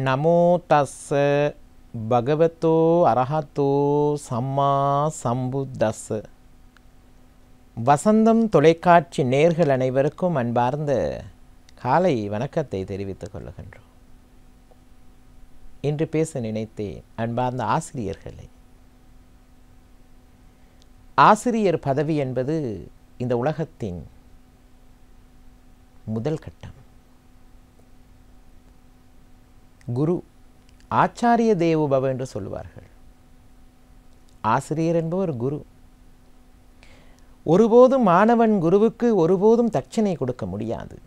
நமோ தஸ்ஸ பகவதோ அரஹதோ சம்மா சம்புத்தஸ்ஸ. வசந்தம் தொலைக்காட்சி நேயர்கள் அனைவருக்கும் அன்பார்ந்த காலை வணக்கத்தை தெரிவித்துக் கொள்ளுகின்றோம். இன்று பேச நினைத்தேன் அன்பார்ந்த ஆசிரியர்களே. ஆசிரியர் பதவி என்பது இந்த உலகத்தின் முதல் கட்டம். குரு ஆச்சாரிய தேவோபவ என்று சொல்லுவார்கள். ஆசிரியர் என்பவர் குரு. ஒருபோதும் மாணவன் குருவுக்கு ஒருபோதும் தட்சணை கொடுக்க முடியாது.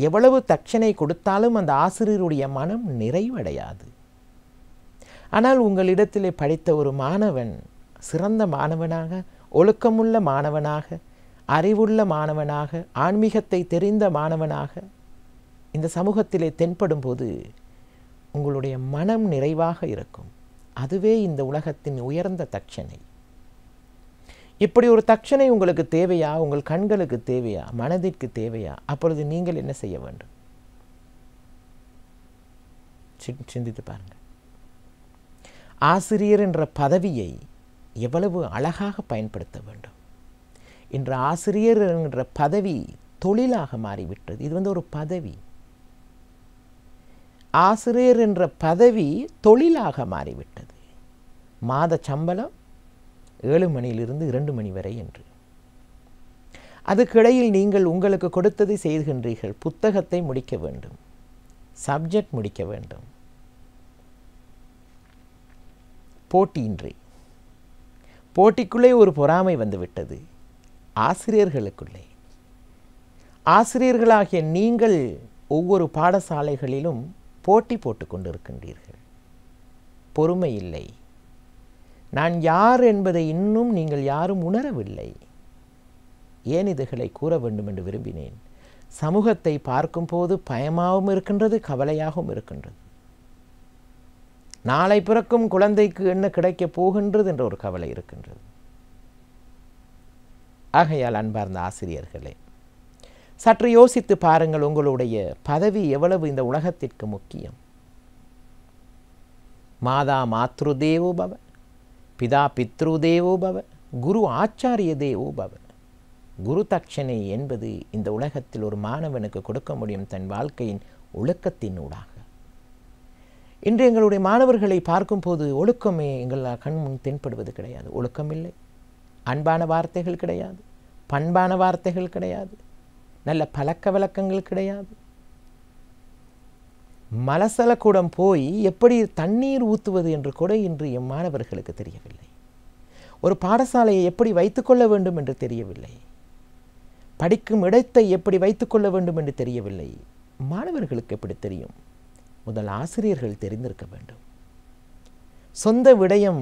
எவ்வளவு தட்சணை கொடுத்தாலும் அந்த ஆசிரியருடைய மனம் நிறைவடையாது. ஆனால் உங்களிடத்திலே படித்த ஒரு மாணவன் சிறந்த மாணவனாக, ஒழுக்கமுள்ள மாணவனாக, அறிவுள்ள மாணவனாக, ஆன்மீகத்தை தெரிந்த மாணவனாக இந்த சமூகத்திலே தென்படும் போது உங்களுடைய மனம் நிறைவாக இருக்கும். அதுவே இந்த உலகத்தின் உயர்ந்த தட்சணை. இப்படி ஒரு தட்சணை உங்களுக்கு தேவையா? உங்கள் கண்களுக்கு தேவையா? மனதிற்கு தேவையா? அப்பொழுது நீங்கள் என்ன செய்ய வேண்டும்? சிந்தித்து பாருங்கள். ஆசிரியர் என்ற பதவியை எவ்வளவு அழகாக பயன்படுத்த வேண்டும். இன்று ஆசிரியர் என்ற பதவி தொழிலாக மாறிவிட்டது. இது ஒரு பதவி. ஆசிரியர் என்ற பதவி தொழிலாக மாறிவிட்டது. மாத சம்பளம் 7 மணியிலிருந்து 2 மணி வரை என்று. அதுக்கிடையில் நீங்கள் உங்களுக்கு கொடுத்ததை செய்கின்றீர்கள். புத்தகத்தை முடிக்க வேண்டும், சப்ஜெக்ட் முடிக்க வேண்டும். போட்டியின்றி போட்டிக்குள்ளே ஒரு பொறாமை வந்துவிட்டது ஆசிரியர்களுக்குள்ளே. ஆசிரியர்களாகிய நீங்கள் ஒவ்வொரு பாடசாலைகளிலும் போட்டி போட்டு கொண்டிருக்கின்றீர்கள். பொறுமை இல்லை. நான் யார் என்பதை இன்னும் நீங்கள் யாரும் உணரவில்லை. ஏன் இதுகளை கூற வேண்டும் என்று விரும்பினேன். சமூகத்தை பார்க்கும்போது பயமாகவும் இருக்கின்றது, கவலையாகவும் இருக்கின்றது. நாளை பிறக்கும் குழந்தைக்கு என்ன கிடைக்கப் போகின்றது என்ற ஒரு கவலை இருக்கின்றது. ஆகையால் அன்பார்ந்த ஆசிரியர்களே, சற்று யோசித்து பாருங்கள். உங்களுடைய பதவி எவ்வளவு இந்த உலகத்திற்கு முக்கியம். மாதா மாத்ரு தேவோ பவ, பிதா பித்ரு தேவோ பவ, குரு ஆச்சாரிய தேவோ பவ. குரு தட்சணை என்பது இந்த உலகத்தில் ஒரு மாணவனுக்கு கொடுக்க முடியும் தன் வாழ்க்கையின் ஒழுக்கத்தின் ஊடாக. இன்று எங்களுடைய மாணவர்களை பார்க்கும்போது ஒழுக்கமே எங்கள் கண் முன் தென்படுவது கிடையாது. ஒழுக்கம் இல்லை, அன்பான வார்த்தைகள் கிடையாது, பண்பான வார்த்தைகள் கிடையாது, நல்ல பழக்க வழக்கங்கள் கிடையாது. மலசலக்கூடம் போய் எப்படி தண்ணீர் ஊற்றுவது என்று கூட இன்று எம் மாணவர்களுக்கு தெரியவில்லை. ஒரு பாடசாலையை எப்படி வைத்துக்கொள்ள வேண்டும் என்று தெரியவில்லை. படிக்கும் இடத்தை எப்படி வைத்துக்கொள்ள வேண்டும் என்று தெரியவில்லை. மாணவர்களுக்கு எப்படி தெரியும்? முதல் ஆசிரியர்கள் தெரிந்திருக்க வேண்டும். சொந்த விடயம்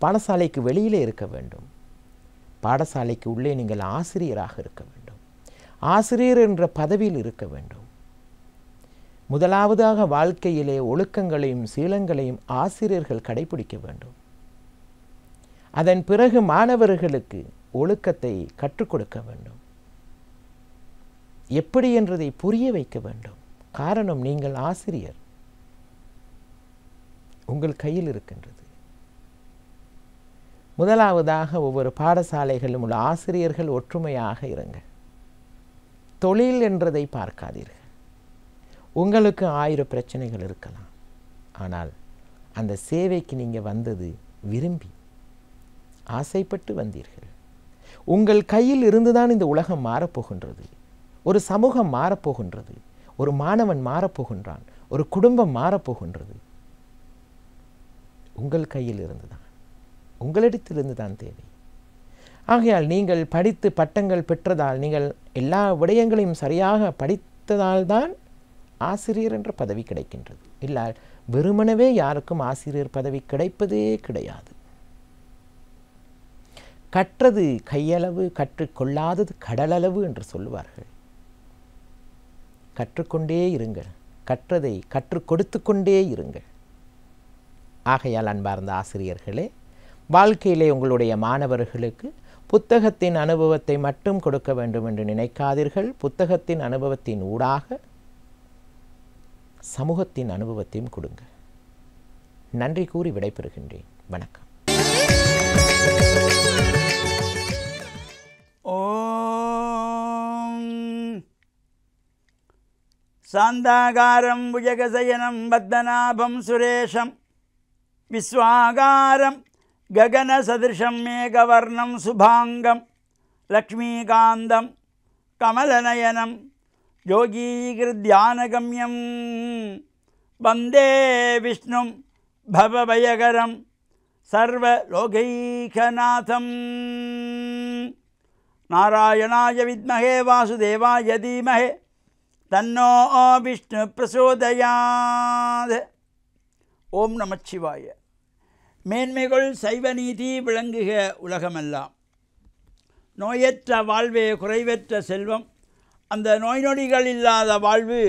பாடசாலைக்கு வெளியிலே இருக்க வேண்டும். பாடசாலைக்கு உள்ளே நீங்கள் ஆசிரியராக இருக்க வேண்டும். ஆசிரியர் என்ற பதவியில் இருக்க வேண்டும். முதலாவதாக வாழ்க்கையிலே ஒழுக்கங்களையும் சீலங்களையும் ஆசிரியர்கள் கடைபிடிக்க வேண்டும். அதன் பிறகு மாணவர்களுக்கு ஒழுக்கத்தை கற்றுக் கொடுக்க வேண்டும். எப்படி என்றதை புரிய வைக்க வேண்டும். காரணம், நீங்கள் ஆசிரியர். உங்கள் கையில் இருக்கின்றது. முதலாவதாக ஒவ்வொரு பாடசாலைகளிலும் உள்ள ஆசிரியர்கள் ஒற்றுமையாக இருங்கள். தொழில் என்றதை பார்க்காதீர்கள். உங்களுக்கு 1000 பிரச்சனைகள் இருக்கலாம். ஆனால் அந்த சேவைக்கு நீங்கள் வந்தது விரும்பி, ஆசைப்பட்டு வந்தீர்கள். உங்கள் கையில் இருந்துதான் இந்த உலகம் மாறப்போகின்றது. ஒரு சமூகம் மாறப்போகின்றது. ஒரு மாணவன் மாறப்போகின்றான். ஒரு குடும்பம் மாறப்போகின்றது. உங்கள் கையில் இருந்துதான், உங்களிடத்திலிருந்து தான் தேவை. ஆகையால் நீங்கள் படித்து பட்டங்கள் பெற்றதால், நீங்கள் எல்லா விடயங்களையும் சரியாக படித்ததால் தான் ஆசிரியர் என்ற பதவி கிடைக்கின்றது. இல்லை, வெறுமனவே யாருக்கும் ஆசிரியர் பதவி கிடைப்பதே கிடையாது. கற்றது கையளவு, கற்றுக்கொள்ளாதது கடலளவு என்று சொல்லுவார்கள். கற்றுக்கொண்டே இருங்கள். கற்றதை கற்றுக் கொடுத்து கொண்டே இருங்கள். ஆகையால் அன்பார்ந்த ஆசிரியர்களே, வாழ்க்கையிலே உங்களுடைய மாணவர்களுக்கு புத்தகத்தின் அனுபவத்தை மட்டும் கொடுக்க வேண்டும் என்று நினைக்காதீர்கள். புத்தகத்தின் அனுபவத்தின் ஊடாக சமூகத்தின் அனுபவத்தையும் கொடுங்க. நன்றி கூறி விடைபெறுகின்றேன். வணக்கம். ஓம் சாந்தாகாரம் புஜகசயனம் பத்மநாபம் சுரேஷம் விஸ்வாகாரம் ககனசதிருஷம் மேகவர்ணம் சுபாங்கம் லக்ஷ்மீகாந்தம் கமலநயனம் யோகீகிருத்யானகம்யம் வந்தே விஷ்ணும் பவபயகரம் சர்வலோகைகநாதம். நாராயணாய வித்மஹே வாசுதேவாய தீமஹே தன்னோ விஷ்ணு பிரசோதயாத். ஓம் நமச்சிவாய. மேன்மைகள் சைவ நீதி விளங்குக உலகமெல்லாம். நோயற்ற வாழ்வே குறைவற்ற செல்வம். அந்த நோய் நொடிகள் இல்லாத வாழ்வு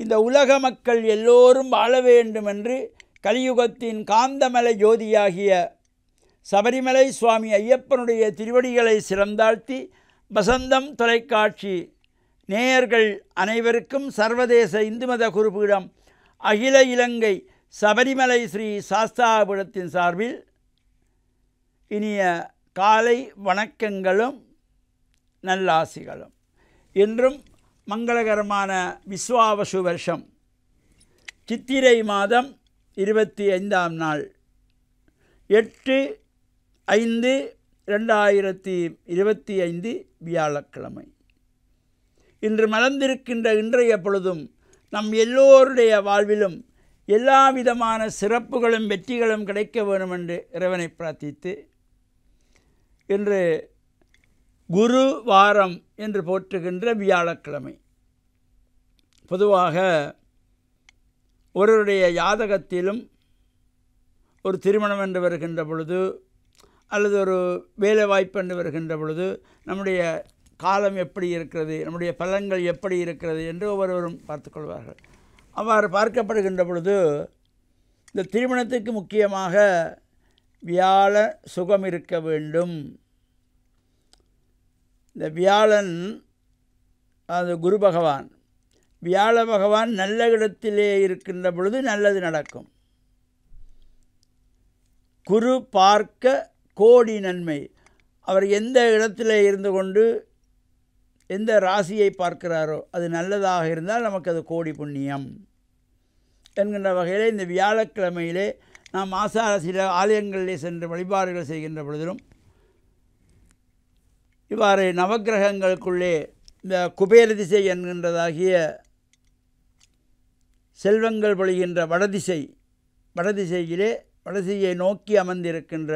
இந்த உலக மக்கள் எல்லோரும் வாழ வேண்டும் என்று கலியுகத்தின் காந்தமலை ஜோதியாகிய சபரிமலை சுவாமி ஐயப்பனுடைய திருவடிகளை சிறந்தாழ்த்தி வசந்தம் தொலைக்காட்சி நேயர்கள் அனைவருக்கும் சர்வதேச இந்து மத குருபீடம் அகில இலங்கை சபரிமலை ஸ்ரீ சாஸ்தாபீடத்தின் சார்பில் இனிய காலை வணக்கங்களும் நல்லாசிகளும். இன்றும் மங்களகரமான விஸ்வாவசு வருஷம் சித்திரை மாதம் 25ஆம் நாள் 8/5/2025 வியாழக்கிழமை. இன்று மலர்ந்திருக்கின்ற இன்றைய பொழுதும் நம் எல்லோருடைய வாழ்விலும் எல்லா விதமான சிறப்புகளும் வெற்றிகளும் கிடைக்க வேண்டும் என்று இறைவனை பிரார்த்தித்து, இன்று குரு வாரம் என்று போற்றுகின்ற வியாழக்கிழமை. பொதுவாக ஒருவருடைய ஜாதகத்திலும் ஒரு திருமணம் என்று வருகின்ற பொழுது அல்லது ஒரு வேலை வாய்ப்பு என்று வருகின்ற பொழுது நம்முடைய காலம் எப்படி இருக்கிறது, நம்முடைய பலன்கள் எப்படி இருக்கிறது என்று ஒவ்வொருவரும் பார்த்துக்கொள்வார்கள். அவ்வாறு பார்க்கப்படுகின்ற பொழுது இந்த திருமணத்துக்கு முக்கியமாக வியாழ சுகம் இருக்க வேண்டும். இந்த வியாழன் அது குரு பகவான், வியாழ பகவான் நல்ல இடத்திலே இருக்கின்ற பொழுது நல்லது நடக்கும். குரு பார்க்க கோடி நன்மை. அவர் எந்த இடத்திலே இருந்து கொண்டு எந்த ராசியை பார்க்கிறாரோ அது நல்லதாக இருந்தால் நமக்கு அது கோடி புண்ணியம் என்கின்ற வகையில் இந்த வியாழக்கிழமையிலே நாம் ஆசார சில ஆலயங்களிலே சென்று வழிபாடுகள் செய்கின்ற பொழுதிலும் இவ்வாறு நவக்கிரகங்களுக்குள்ளே இந்த குபேர திசை என்கின்றதாகிய செல்வங்கள் பொழிகின்ற வடதிசையை நோக்கி அமர்ந்திருக்கின்ற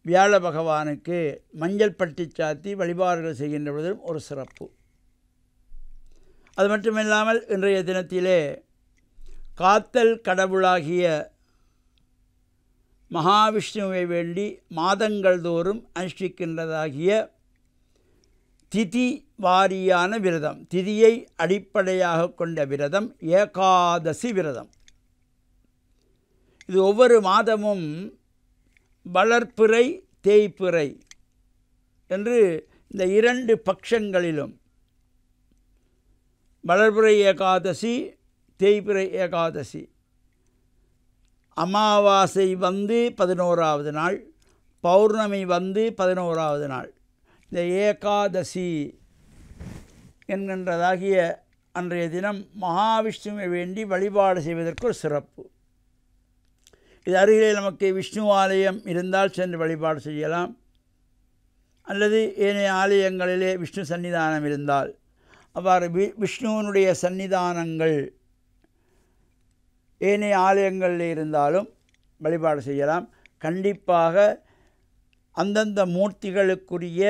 வியாழ பகவானுக்கு மஞ்சள் பட்டி சாத்தி வழிபாடுகள் செய்கின்ற பொழுதும் ஒரு சிறப்பு. அது மட்டுமில்லாமல் இன்றைய தினத்திலே காத்தல் கடவுளாகிய மகாவிஷ்ணுவை வேண்டி மாதங்கள் தோறும் அனுஷ்டிக்கின்றதாகிய திதி வாரியான விரதம், திதியை அடிப்படையாக கொண்ட விரதம் ஏகாதசி விரதம். இது ஒவ்வொரு மாதமும் வளர்ப்பிறை தேய்ப்பிறை என்று இந்த இரண்டு பட்சங்களிலும் வளர்பிறை ஏகாதசி தேய்பிறை ஏகாதசி, அமாவாசை வந்து 11ஆவது நாள், பௌர்ணமி வந்து 11ஆவது நாள், இந்த ஏகாதசி என்கின்றதாகிய அன்றைய தினம் மகாவிஷ்ணுவை வேண்டி வழிபாடு செய்வதற்கு ஒரு சிறப்பு. இது அருகிலே நமக்கு விஷ்ணு ஆலயம் இருந்தால் சென்று வழிபாடு செய்யலாம். அல்லது ஏனைய ஆலயங்களிலே விஷ்ணு சன்னிதானம் இருந்தால் அவ்வாறு விஷ்ணுவனுடைய சன்னிதானங்கள் ஏனைய ஆலயங்களில் இருந்தாலும் வழிபாடு செய்யலாம். கண்டிப்பாக அந்தந்த மூர்த்திகளுக்குரிய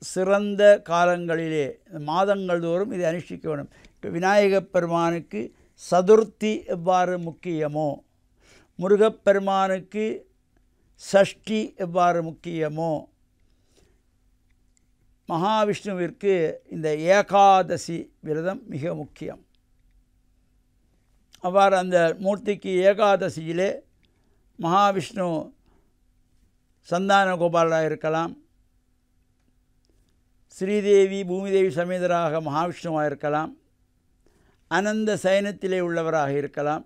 சிறந்த காலங்களிலே மாதங்கள் தோறும் இதை அனுஷ்டிக்க வேண்டும். இப்போ விநாயகப் பெருமானுக்கு சதுர்த்தி எவ்வாறு முக்கியமோ, முருகப்பெருமானுக்கு சஷ்டி எவ்வாறு முக்கியமோ, மகாவிஷ்ணுவிற்கு இந்த ஏகாதசி விரதம் மிக முக்கியம். அவ்வாறு அந்த மூர்த்திக்கு ஏகாதசியிலே மகாவிஷ்ணு சந்தான கோபாலராக இருக்கலாம், ஸ்ரீதேவி பூமிதேவி சமேதராக மகாவிஷ்ணுவாக இருக்கலாம், அனந்த சயனத்திலே உள்ளவராக இருக்கலாம்.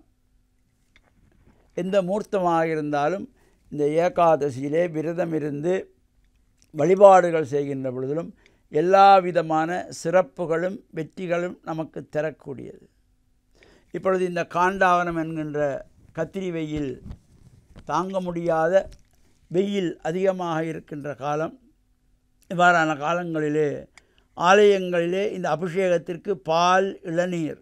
எந்த மூர்த்தமாக இருந்தாலும் இந்த ஏகாதசியிலே விரதம் இருந்து வழிபாடுகள் செய்கின்ற பொழுதிலும் எல்லா விதமான சிறப்புகளும் வெற்றிகளும் நமக்கு தரக்கூடியது. இப்பொழுது இந்த காண்டாவனம் என்கின்ற கத்திரி வெயில், தாங்க முடியாத வெயில் அதிகமாக இருக்கின்ற காலம். இவ்வாறான காலங்களிலே ஆலயங்களிலே இந்த அபிஷேகத்திற்கு பால், இளநீர்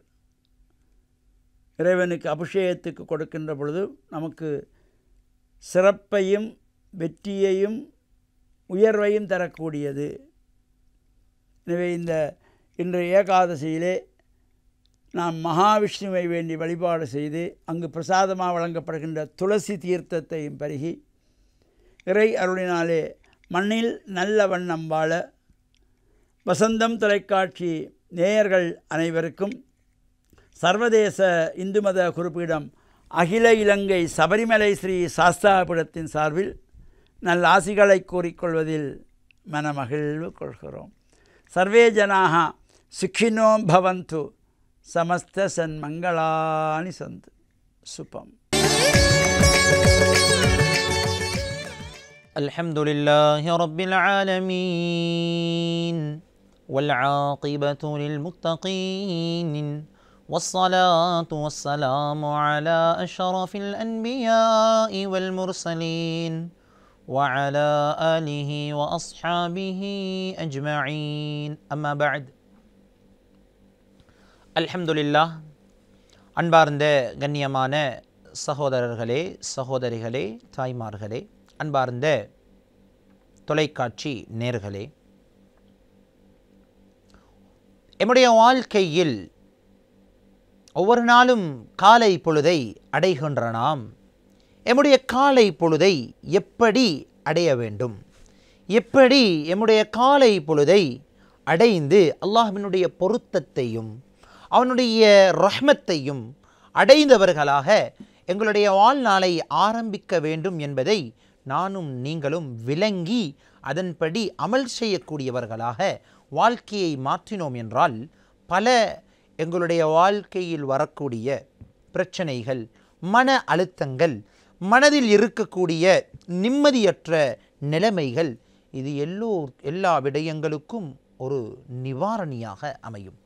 இறைவனுக்கு அபிஷேகத்துக்கு கொடுக்கின்ற பொழுது நமக்கு சிறப்பையும் வெற்றியையும் உயர்வையும் தரக்கூடியது. எனவே இன்றைய ஏகாதசியிலே நாம் மகாவிஷ்ணுவை வேண்டி வழிபாடு செய்து அங்கு பிரசாதமாக வழங்கப்படுகின்ற துளசி தீர்த்தத்தையும் பருகி இறை அருளினாலே மண்ணில் நல்ல வண்ணம் வாழ வசந்தம் தொலைக்காட்சி நேயர்கள் அனைவருக்கும் சர்வதேச இந்து மத குறிப்பீடம் அகில இலங்கை சபரிமலை ஸ்ரீ சாஸ்தாபீடத்தின் சார்பில் நல்ல ஆசிகளை கூறிக்கொள்வதில் மனமகிழ்வு கொள்கிறோம். சர்வே ஜனாக சுக்கினோ பவந்து, சமஸ்த சன்மங்களானி சந்து. சுபம். அல்ஹம்துலில்லாஹி ரப்பில் ஆலமீன் வல் ஆகிபத்து லில் முத்தகீன் والصلاة والسلام على أشرف الأنبياء والمرسلين وعلى آله وأصحابه أجمعين أما بعد. الحمد لله. அன்பார்ந்த கண்ணியமான சகோதரர்களே, சகோதரிகளே, தாய்மார்களே, அன்பார்ந்த தொலைக்காட்சி நேயர்களே, எம்முடைய வாழ்க்கையில் ஒவ்வொரு நாளும் காலை பொழுதை அடைகின்ற நாம் எம்முடைய காலை பொழுதை எப்படி அடைய வேண்டும், எப்படி எம்முடைய காலை பொழுதை அடைந்து அல்லாஹ்வினுடைய பொருத்தத்தையும் அவனுடைய ரஹ்மத்தையும் அடைந்தவர்களாக எங்களுடைய வாழ்நாளை ஆரம்பிக்க வேண்டும் என்பதை நானும் நீங்களும் விளங்கி அதன்படி அமல் செய்யக்கூடியவர்களாக வாழ்க்கையை மாற்றினோம் என்றால் பல எங்களுடைய வாழ்க்கையில் வரக்கூடிய பிரச்சனைகள், மன அழுத்தங்கள், மனதில் இருக்கக்கூடிய நிம்மதியற்ற நிலைமைகள், இது எல்லா விடயங்களுக்கும் ஒரு நிவாரணியாக அமையும்.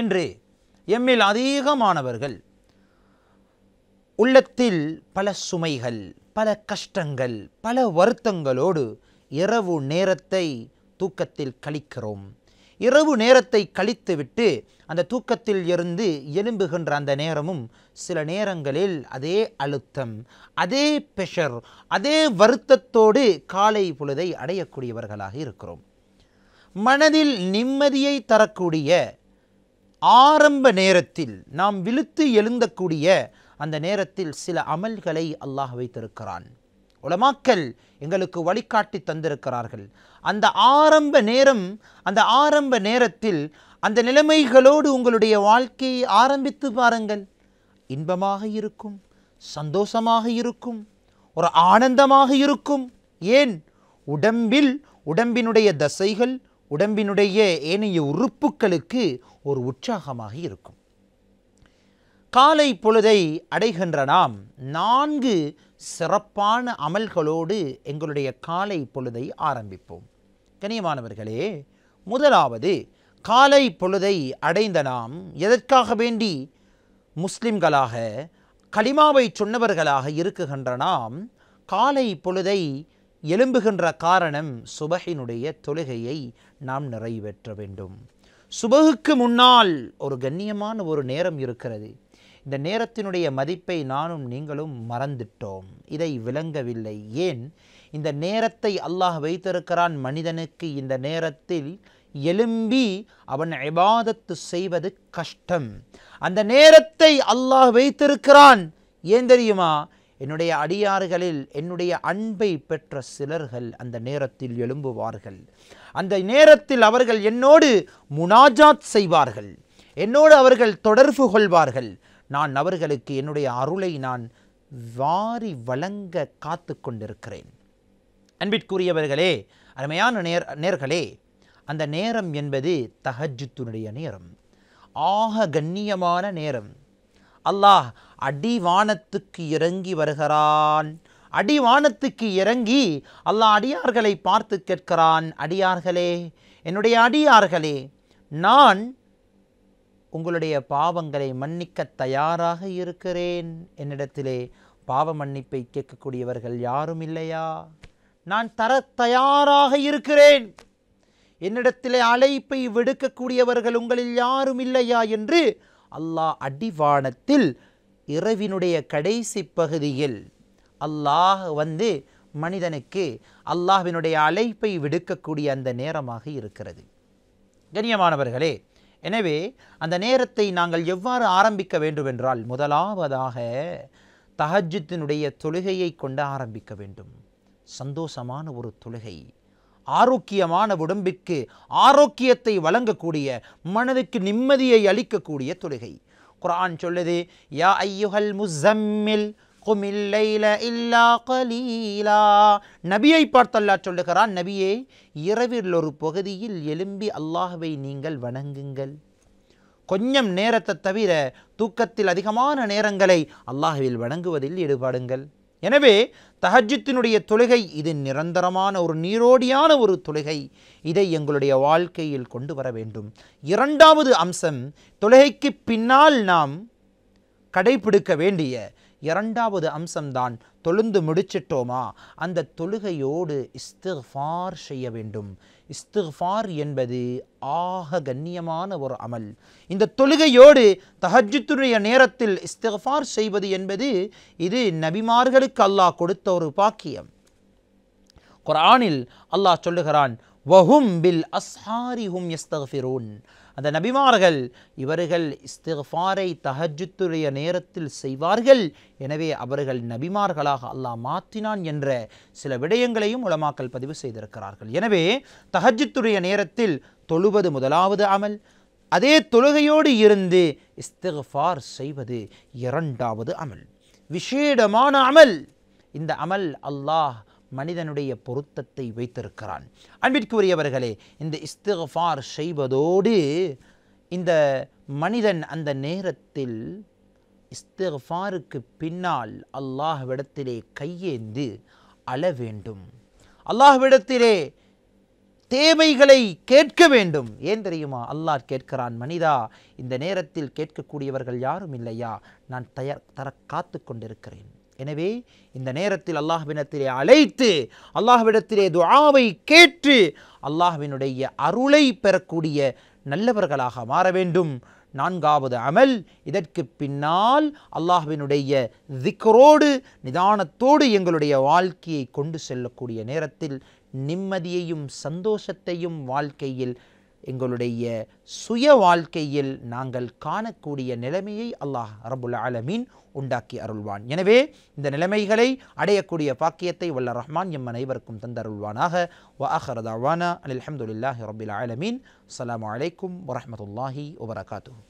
இன்று எம்மில் அதிகமானவர்கள் உள்ளத்தில் பல சுமைகள், பல கஷ்டங்கள், பல வருத்தங்களோடு இரவு நேரத்தை தூக்கத்தில் கழிக்கிறோம். இரவு நேரத்தை கழித்துவிட்டு அந்த தூக்கத்தில் இருந்து எழும்புகின்ற அந்த நேரமும் சில நேரங்களில் அதே அழுத்தம், அதே பிரஷர், அதே வருத்தத்தோடு காலை பொழுதை அடையக்கூடியவர்களாக இருக்கிறோம். மனதில் நிம்மதியை தரக்கூடிய ஆரம்ப நேரத்தில் நாம் விழித்து எழுந்தக்கூடிய அந்த நேரத்தில் சில அமல்களை அல்லாஹ் வைத்திருக்கிறான். உலமாக்கள் எங்களுக்கு வழிகாட்டி தந்திருக்கிறார்கள். அந்த ஆரம்ப நேரம், அந்த ஆரம்ப நேரத்தில் அந்த நிலைமைகளோடு உங்களுடைய வாழ்க்கையை ஆரம்பித்து பாருங்கள். இன்பமாக இருக்கும், சந்தோஷமாக இருக்கும், ஒரு ஆனந்தமாக இருக்கும். ஏன்? உடம்பினுடைய தசைகள், உடம்பினுடைய ஏனைய உறுப்புகளுக்கு ஒரு உற்சாகமாக இருக்கும். காலை பொழுதை அடைகின்ற நாம் 4 சிறப்பான அமல்களோடு எங்களுடைய காலை பொழுதை ஆரம்பிப்போம். கண்ணியமானவர்களே, முதலாவது காலை பொழுதை அடைந்த நாம் எதற்காக வேண்டி முஸ்லிம்களாக கலிமாவை சொன்னவர்களாக இருக்குகின்ற நாம் காலை பொழுதை எழும்புகின்ற காரணம் சுபஹினுடைய தொழுகையை நாம் நிறைவேற்ற வேண்டும். சுபஹுக்கு முன்னால் ஒரு கண்ணியமான ஒரு நேரம் இருக்கிறது. இந்த நேரத்தினுடைய மதிப்பை நானும் நீங்களும் மறந்துட்டோம், இதை விளங்கவில்லை. ஏன்? இந்த நேரத்தை அல்லாஹ் வைத்திருக்கிறான் மனிதனுக்கு. இந்த நேரத்தில் எழும்பி அவன் இபாதத்து செய்வது கஷ்டம். அந்த நேரத்தை அல்லாஹ் வைத்திருக்கிறான். ஏன் தெரியுமா? என்னுடைய அடியார்களில் என்னுடைய அன்பை பெற்ற சிலர்கள் அந்த நேரத்தில் எழும்புவார்கள். அந்த நேரத்தில் அவர்கள் என்னோடு முனாஜாத் செய்வார்கள், என்னோடு அவர்கள் தொடர்பு கொள்வார்கள். நான் அவர்களுக்கு என்னுடைய அருளை நான் வாரி வழங்க காத்து கொண்டிருக்கிறேன். அன்பிற்குரியவர்களே, அருமையான நேர்களே, அந்த நேரம் என்பது தஹஜ்ஜுத்துடைய நேரம். ஆக கண்ணியமான நேரம். அல்லாஹ் அடிவானத்துக்கு இறங்கி வருகிறான். அடிவானத்துக்கு இறங்கி அல்லாஹ் அடியார்களை பார்த்து கேட்கிறான், அடியார்களே, என்னுடைய அடியார்களே, நான் உங்களுடைய பாவங்களை மன்னிக்க தயாராக இருக்கிறேன். என்னிடத்திலே பாவ மன்னிப்பை கேட்கக்கூடியவர்கள் யாரும் இல்லையா? நான் தர தயாராக இருக்கிறேன். என்னிடத்திலே அழைப்பை விடுக்கக்கூடியவர்கள் உங்களில் யாரும் இல்லையா என்று அல்லாஹ் அடிவானத்தில் இரவினுடைய கடைசி பகுதியில் அல்லாஹ் வந்து மனிதனுக்கு அல்லாஹ்வினுடைய அழைப்பை விடுக்கக்கூடிய அந்த நேரமாக இருக்கிறது. கண்ணியமானவர்களே, எனவே அந்த நேரத்தை நாங்கள் எவ்வாறு ஆரம்பிக்க வேண்டும் என்றால், முதலாவதாக தஹஜ்ஜுத்தினுடைய தொழுகையை கொண்டு ஆரம்பிக்க வேண்டும். சந்தோஷமான ஒரு தொழுகை, ஆரோக்கியமான உடம்பிற்கு ஆரோக்கியத்தை வழங்கக்கூடிய, மனதுக்கு நிம்மதியை அளிக்கக்கூடிய தொழுகை. குர்ஆன் சொல்லுது, யா ஐயுஹல் முஸம்மில் குமில் லைல இல்லா கலீலா. நபியை பார்த்து அல்லாஹ் சொல்லுகிறான், நபியே, இரவில் ஒரு பகுதியில் எழும்பி அல்லாஹ்வை நீங்கள் வணங்குங்கள். கொஞ்சம் நேரத்தை தவிர தூக்கத்தில் அதிகமான நேரங்களை அல்லாஹ்வில் வணங்குவதில் ஈடுபடுங்கள். எனவே தஹஜ்ஜுத்தினுடைய தொழுகை இது நிரந்தரமான ஒரு நீரோடியான ஒரு தொழுகை. இதை எங்களுடைய வாழ்க்கையில் கொண்டு வர வேண்டும். இரண்டாவது அம்சம், தொழுகைக்கு பின்னால் நாம் கடைபிடிக்க வேண்டிய இரண்டாவது அம்சம்தான், தொழுந்து முடிச்சிட்டோமா அந்த தொழுகையோடு இஸ்திக்ஃபார் செய்ய வேண்டும். இஸ்திக்ஃபார் என்பது ஆக கண்ணியமான ஒரு அமல். இந்த தொழுகையோடு தஹஜ்ஜுத்துடைய நேரத்தில் இஸ்திக்ஃபார் செய்வது என்பது இது நபிமார்களுக்கு அல்லாஹ் கொடுத்த ஒரு பாக்கியம். குர்ஆனில் அல்லாஹ் சொல்லுகிறான், வஹும் பில் அஸ்ஹாரி ஹும் யஸ்தக்ஃபிரூன். அந்த நபிமார்கள் இவர்கள் இஸ்திக்ஃபாரை தஹஜ்ஜுத்துடைய நேரத்தில் செய்வார்கள். எனவே அவர்கள் நபிமார்களாக அல்லாஹ் மாற்றினான் என்ற சில விடயங்களையும் உலமாக்கள் பதிவு செய்திருக்கிறார்கள். எனவே தஹஜ்ஜுத்துடைய நேரத்தில் தொழுவது முதலாவது அமல். அதே தொழுகையோடு இருந்து இஸ்திக்ஃபார் செய்வது இரண்டாவது அமல், விசேடமான அமல். இந்த அமல் அல்லாஹ் மனிதனுடைய பொருத்தத்தை வைத்திருக்கிறான். அன்பிற்குரியவர்களே, இந்த இஸ்திக்ஃபார் செய்வதோடு இந்த மனிதன் அந்த நேரத்தில் இஸ்திக்ஃபாருக்கு பின்னால் அல்லாஹ்விடத்திலே கையேந்து அழ வேண்டும். அல்லாஹ்விடத்திலே தேவைகளை கேட்க வேண்டும். ஏன் தெரியுமா? அல்லாஹ் கேட்கிறான், மனிதா, இந்த நேரத்தில் கேட்கக்கூடியவர்கள் யாரும் இல்லையா? நான் தர காத்து கொண்டிருக்கிறேன். எனவே இந்த நேரத்தில் அல்லாஹ்விடத்திலே அழைத்து அல்லாஹ்விடத்திலே துஆவை கேட்டு அல்லாஹ்வினுடைய அருளை பெறக்கூடிய நல்லவர்களாக மாற வேண்டும். நான்காவது அமல், இதற்கு பின்னால் அல்லாஹ்வினுடைய திக்ரோடு நிதானத்தோடு எங்களுடைய வாழ்க்கையை கொண்டு செல்லக்கூடிய நேரத்தில் நிம்மதியையும் சந்தோஷத்தையும் வாழ்க்கையில், எங்களுடைய சுய வாழ்க்கையில் நாங்கள் காணக்கூடிய நிலைமையை அல்லாஹ் ரப்புல் ஆலமீன் உண்டாக்கி அருள்வான். எனவே இந்த நிலைமைகளை அடையக்கூடிய பாக்கியத்தை வல்ல ரஹ்மான் எம் அனைவருக்கும் தந்தருள்வானாக. வ ஆகிரு தஅவானா அல்ஹம்துலில்லாஹி ரப்பில் ஆலமீன். அஸ்ஸலாமு அலைக்கும் வரஹ்மத்துல்லாஹி வபரகாத்துஹு.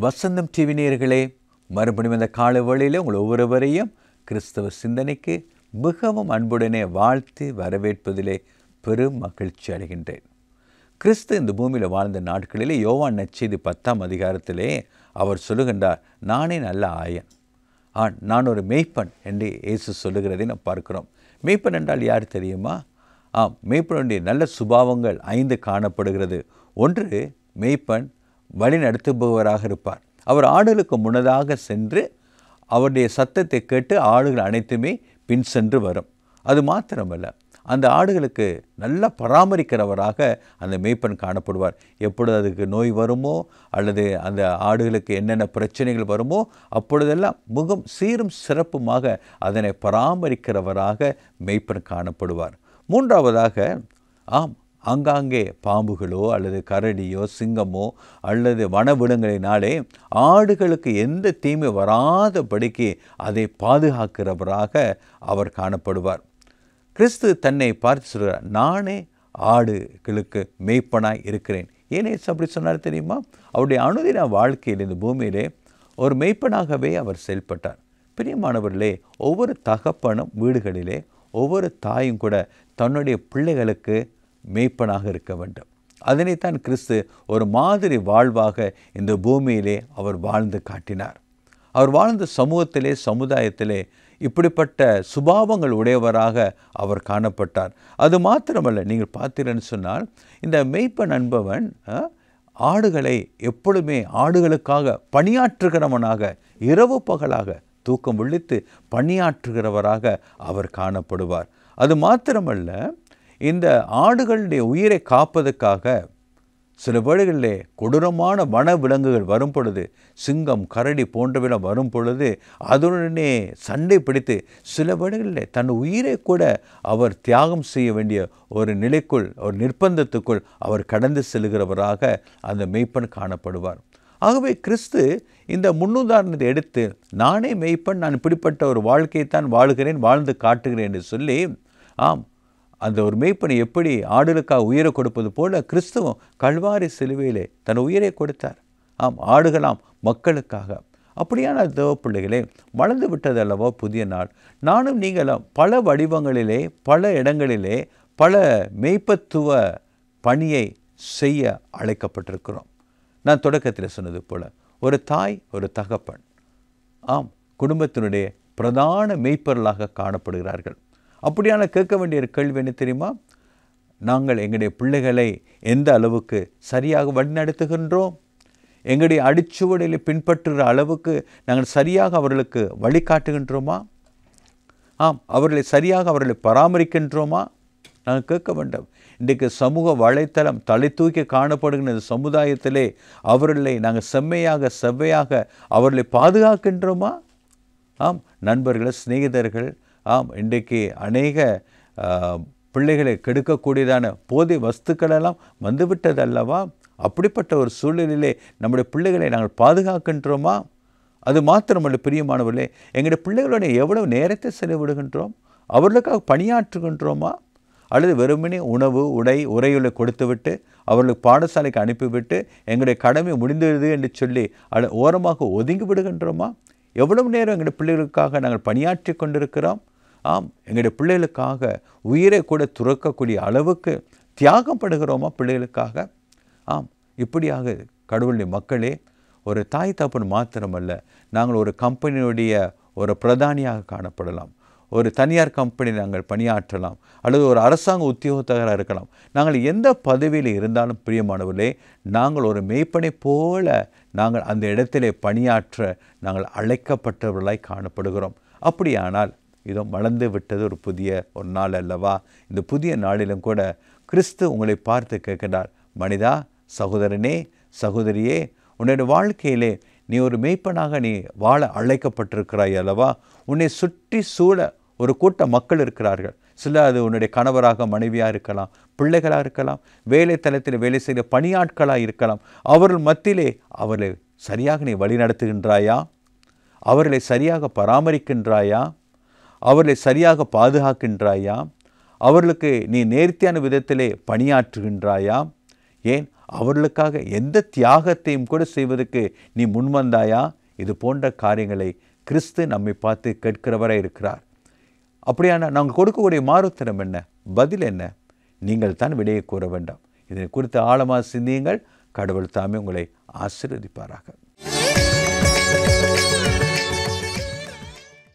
வசந்தம் டிவி நேயர்களே, மறுபடியும் இந்த கால வேளையில் உங்கள் ஒவ்வொருவரையும் கிறிஸ்தவ சிந்தனைக்கு மிகவும் அன்புடனே வாழ்த்து வரவேற்பதிலே பெரும் மகிழ்ச்சி அடைகின்றேன். கிறிஸ்து இந்த பூமியில் வாழ்ந்த நாட்களிலே யோவான் நற்செய்தி 10ஆம் அதிகாரத்திலே அவர் சொல்லுகின்றார், நானே நல்ல ஆயன், நான் ஒரு மேய்ப்பன் என்று இயேசு சொல்லுகிறதை நாம் பார்க்கிறோம். மேய்ப்பன் என்றால் யார் தெரியுமா? மேய்ப்பனுடைய நல்ல சுபாவங்கள் 5 காணப்படுகிறது. ஒன்று, மேய்ப்பன் வழி நடத்துபவராக இருப்பார். அவர் ஆடுகளுக்கு முன்னதாக சென்று அவருடைய சத்தத்தை கேட்டு ஆடுகள் அனைத்துமே பின் சென்று வரும். அது மாத்திரமல்ல, அந்த ஆடுகளுக்கு நல்லா பராமரிக்கிறவராக அந்த மேய்ப்பன் காணப்படுவார். எப்பொழுது அதுக்கு நோய் வருமோ அல்லது அந்த ஆடுகளுக்கு என்னென்ன பிரச்சனைகள் வருமோ அப்பொழுதெல்லாம் முகம் சீரும் சிறப்புமாக அதனை பராமரிக்கிறவராக மேய்ப்பன் காணப்படுவார். மூன்றாவதாக, ஆங்காங்கே பாம்புகளோ அல்லது கரடியோ சிங்கமோ அல்லது வனவிலங்குகளினாலே ஆடுகளுக்கு எந்த தீமை வராதபடிக்கு அதை பாதுகாக்கிறவராக அவர் காணப்படுவார். கிறிஸ்து தன்னை பார்த்து சொல்கிறார், நானே ஆடுகளுக்கு மேய்ப்பனாய் இருக்கிறேன். ஏன் அப்படி சொன்னார் தெரியுமா? அவருடைய அனுதின வாழ்க்கையில் இந்த பூமியிலே ஒரு மேய்ப்பனாகவே அவர் செயல்பட்டார். பிரியமானவர்களே, ஒவ்வொரு தகப்பனும் வீடுகளிலே ஒவ்வொரு தாயும் கூட தன்னுடைய பிள்ளைகளுக்கு மேய்ப்பனாக இருக்க வேண்டும். அதனைத்தான் கிறிஸ்து ஒரு மாதிரி வாழ்வாக இந்த பூமியிலே அவர் வாழ்ந்து காட்டினார். அவர் வாழ்ந்த சமூகத்திலே, சமுதாயத்திலே இப்படிப்பட்ட சுபாவங்கள் உடையவராக அவர் காணப்பட்டார். அது மாத்திரமல்ல, நீங்கள் பார்த்தீர்கள்னு சொன்னால் இந்த மேய்ப்பன் என்பவன் ஆடுகளை எப்பொழுதுமே ஆடுகளுக்காக பணியாற்றுகிறவனாக, இரவு பகலாக தூக்கம் விழித்து பணியாற்றுகிறவராக அவர் காணப்படுவார். அது மாத்திரமல்ல, இந்த ஆடுகளுடைய உயிரை காப்பதற்காக சில வேளைகளிலே கொடூரமான வன விலங்குகள் வரும் பொழுது, சிங்கம், கரடி போன்றவெல்லாம் வரும் பொழுது அதனுடனே சண்டை பிடித்து சில வேளைகளிலே தன் உயிரை கூட அவர் தியாகம் செய்ய வேண்டிய ஒரு நிலைக்குள், ஒரு நிர்பந்தத்துக்குள் அவர் கடந்து செல்கிறவராக அந்த மேய்ப்பன் காணப்படுவார். ஆகவே கிறிஸ்து இந்த முன்னுதாரணத்தை எடுத்து, நானே மேய்ப்பன், நான் இப்படிப்பட்ட ஒரு வாழ்க்கையைத்தான் வாழ்கிறேன், வாழ்ந்து காட்டுகிறேன் என்று சொல்லி, அந்த ஒரு மேய்ப்பனை எப்படி ஆடுகளுக்காக உயிரை கொடுப்பது போல கிறிஸ்துவம் கல்வாரி சிலுவையிலே தன் உயிரை கொடுத்தார். ஆடுகளாம் மக்களுக்காக. அப்படியான தேவ பிள்ளைகளே, வளர்ந்து விட்டது அல்லவா புதிய நாள். நானும் நீங்களும் பல வடிவங்களிலே, பல இடங்களிலே, பல மேய்ப்பத்துவ பணியை செய்ய அழைக்கப்பட்டிருக்கிறோம். நான் தொடக்கத்தில் சொன்னது போல ஒரு தாய், ஒரு தகப்பன் குடும்பத்தினுடைய பிரதான மேய்ப்பர்களாக காணப்படுகிறார்கள். அப்படியான கேட்க வேண்டிய கேள்வி என்ன தெரியுமா? நாங்கள் எங்களுடைய பிள்ளைகளை எந்த அளவுக்கு சரியாக வழிநடத்துகின்றோம்? எங்களுடைய அடிச்சுவடையில் பின்பற்றுகிற அளவுக்கு நாங்கள் சரியாக அவர்களுக்கு வழிகாட்டுகின்றோமா? அவர்களை சரியாக அவர்களை பராமரிக்கின்றோமா? நாங்கள் கேட்க வேண்டும். இன்றைக்கு சமூக வலைத்தளம் தலை தூக்கி காணப்படுகின்ற சமுதாயத்திலே அவர்களை நாங்கள் செவ்வையாக அவர்களை பாதுகாக்கின்றோமா? நண்பர்கள், சிநேகிதர்கள், இன்றைக்கு அநேக பிள்ளைகளை கெடுக்கக்கூடியதான போதை வஸ்துக்களெல்லாம் வந்துவிட்டது அல்லவா? அப்படிப்பட்ட ஒரு சூழ்நிலையிலே நம்முடைய பிள்ளைகளை நாங்கள் பாதுகாக்கின்றோமா? அது மாத்திரமல்ல பிரியமானவர்களே, எங்களுடைய பிள்ளைகளுடைய எவ்வளவு நேரத்தை செலவிடுகின்றோம்? அவர்களுக்காக பணியாற்றுகின்றோமா? அல்லது வெறுமனே உணவு, உரைகளை கொடுத்துவிட்டு அவர்களுக்கு பாடசாலைக்கு அனுப்பிவிட்டு எங்களுடைய கடமை முடிந்தது என்று சொல்லி ஓரமாக ஒதுங்கி விடுகின்றோமா? எவ்வளவு நேரம் எங்களுடைய பிள்ளைகளுக்காக நாங்கள் பணியாற்றி கொண்டிருக்கிறோம்? எங்களுடைய பிள்ளைகளுக்காக உயிரை கூட துறக்கக்கூடிய அளவுக்கு தியாகம் படுகிறோமா பிள்ளைகளுக்காக? இப்படியாக கடவுளுடைய மக்களே, ஒரு தாய் தகப்பன் மாத்திரமல்ல, நாங்கள் ஒரு கம்பெனியுடைய ஒரு பிரதானியாக காணப்படலாம், ஒரு தனியார் கம்பெனி நாங்கள் பணியாற்றலாம், அல்லது ஒரு அரசாங்க உத்தியோகத்தராக இருக்கலாம். நாங்கள் எந்த பதவியில் இருந்தாலும் பிரியமானவர்களே, நாங்கள் ஒரு மேய்ப்பனை போல நாங்கள் அந்த இடத்திலே பணியாற்ற நாங்கள் அழைக்கப்பட்டவர்களாய் காணப்படுகிறோம். அப்படியானால் இதோ வளர்ந்து விட்டது ஒரு புதிய ஒரு நாள் அல்லவா? இந்த புதிய நாளிலும் கூட கிறிஸ்து உங்களை பார்த்து கேட்கிறார், மனிதா, சகோதரனே, சகோதரியே, உன்னுடைய வாழ்க்கையிலே நீ ஒரு மேய்ப்பனாக நீ வாழ அழைக்கப்பட்டிருக்கிறாய் அல்லவா? உன்னை சுற்றி சூழ ஒரு கூட்ட மக்கள் இருக்கிறார்கள். சில அது உன்னுடைய கணவராக, மனைவியாக இருக்கலாம், பிள்ளைகளாக இருக்கலாம், வேலை தளத்தில் வேலை செய்கிற பணியாட்களாக இருக்கலாம். அவர்கள் மத்தியிலே அவர்களை சரியாக நீ வழி நடத்துகின்றாயா? அவர்களை சரியாக பராமரிக்கின்றாயா? அவர்களை சரியாக பாதுகாக்கின்றாயா? அவர்களுக்கு நீ நேர்த்தியான விதத்திலே பணியாற்றுகின்றாயா? ஏன் அவர்களுக்காக எந்த தியாகத்தையும் கூட செய்வதற்கு நீ முன்வந்தாயா? இது போன்ற காரியங்களை கிறிஸ்து நம்மை பார்த்து கேட்கிறவராக இருக்கிறார். அப்படியான நாங்கள் கொடுக்கக்கூடிய மாறுத்தரம் என்ன? பதில் என்ன? நீங்கள் தான் விடையை கூற வேண்டாம். இதனை குறித்து ஆழமாக சிந்தியுங்கள். கடவுள் தாமே உங்களை ஆசீர்வதிப்பாராக.